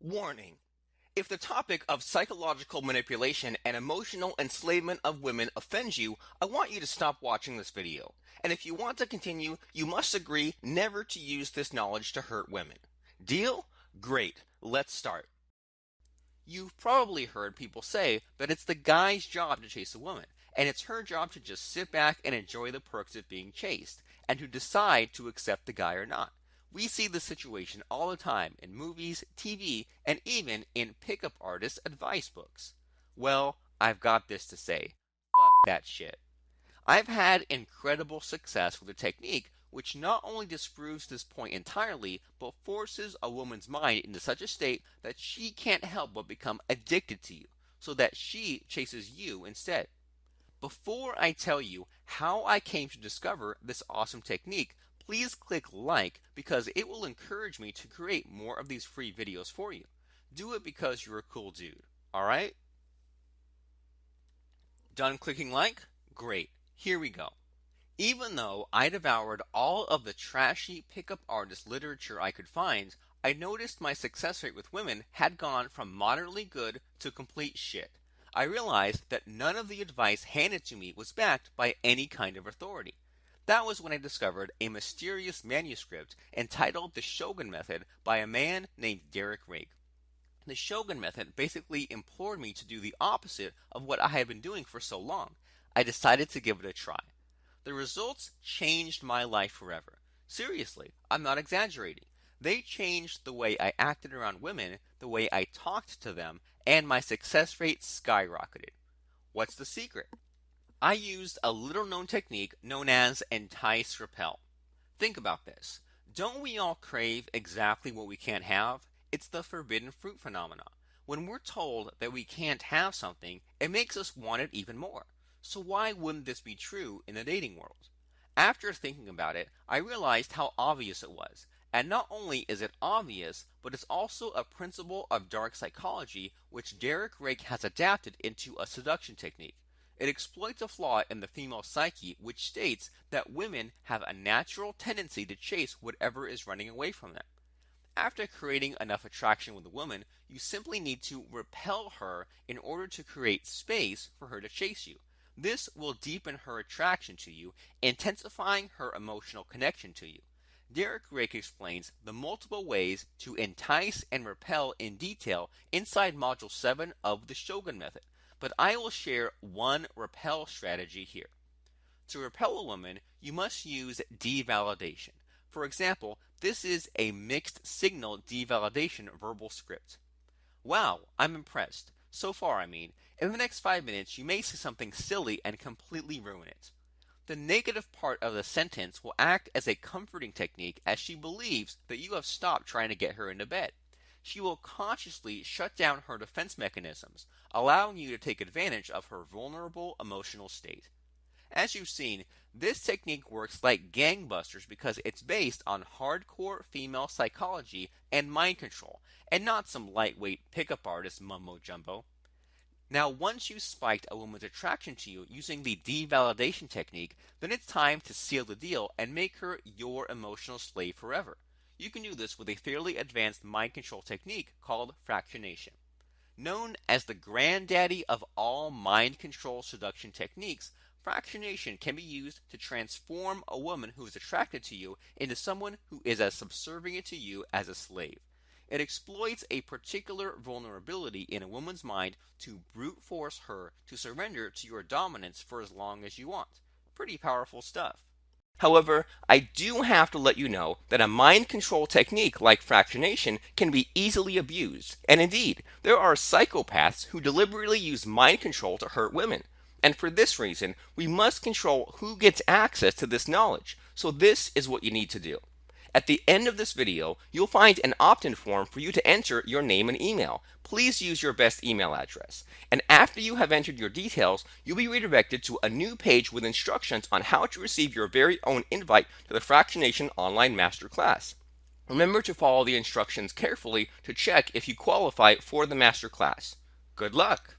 Warning. If the topic of psychological manipulation and emotional enslavement of women offends you, I want you to stop watching this video. And if you want to continue, you must agree never to use this knowledge to hurt women. Deal? Great. Let's start. You've probably heard people say that it's the guy's job to chase a woman, and it's her job to just sit back and enjoy the perks of being chased, and to decide to accept the guy or not. We see this situation all the time in movies, TV, and even in pickup artists' advice books. Well, I've got this to say. Fuck that shit. I've had incredible success with a technique which not only disproves this point entirely, but forces a woman's mind into such a state that she can't help but become addicted to you, so that she chases you instead. Before I tell you how I came to discover this awesome technique, please click like because it will encourage me to create more of these free videos for you. Do it because you're a cool dude, alright? Done clicking like? Great, here we go. Even though I devoured all of the trashy pickup artist literature I could find, I noticed my success rate with women had gone from moderately good to complete shit. I realized that none of the advice handed to me was backed by any kind of authority. That was when I discovered a mysterious manuscript entitled The Shogun Method by a man named Derek Rake. The Shogun Method basically implored me to do the opposite of what I had been doing for so long. I decided to give it a try. The results changed my life forever. Seriously, I'm not exaggerating. They changed the way I acted around women, the way I talked to them, and my success rate skyrocketed. What's the secret? I used a little-known technique known as ENTICE REPEL. Think about this. Don't we all crave exactly what we can't have? It's the forbidden fruit phenomena. When we're told that we can't have something, it makes us want it even more. So why wouldn't this be true in the dating world? After thinking about it, I realized how obvious it was. And not only is it obvious, but it's also a principle of dark psychology which Derek Rake has adapted into a seduction technique. It exploits a flaw in the female psyche which states that women have a natural tendency to chase whatever is running away from them. After creating enough attraction with a woman, you simply need to repel her in order to create space for her to chase you. This will deepen her attraction to you, intensifying her emotional connection to you. Derek Rake explains the multiple ways to entice and repel in detail inside Module 7 of the Shogun Method, but I will share one repel strategy here. To repel a woman, you must use devalidation. For example, this is a mixed signal devalidation verbal script. Wow, I'm impressed. So far, I mean. In the next 5 minutes, you may say something silly and completely ruin it. The negative part of the sentence will act as a comforting technique as she believes that you have stopped trying to get her into bed. She will consciously shut down her defense mechanisms, allowing you to take advantage of her vulnerable emotional state. As you've seen, this technique works like gangbusters because it's based on hardcore female psychology and mind control, and not some lightweight pickup artist mumbo-jumbo. Now, once you've spiked a woman's attraction to you using the devalidation technique, then it's time to seal the deal and make her your emotional slave forever. You can do this with a fairly advanced mind control technique called fractionation. Known as the granddaddy of all mind control seduction techniques, fractionation can be used to transform a woman who is attracted to you into someone who is as subservient to you as a slave. It exploits a particular vulnerability in a woman's mind to brute force her to surrender to your dominance for as long as you want. Pretty powerful stuff. However, I do have to let you know that a mind control technique like fractionation can be easily abused. And indeed, there are psychopaths who deliberately use mind control to hurt women. And for this reason, we must control who gets access to this knowledge. So this is what you need to do. At the end of this video, you'll find an opt-in form for you to enter your name and email. Please use your best email address. And after you have entered your details, you'll be redirected to a new page with instructions on how to receive your very own invite to the Fractionation Online Masterclass. Remember to follow the instructions carefully to check if you qualify for the masterclass. Good luck!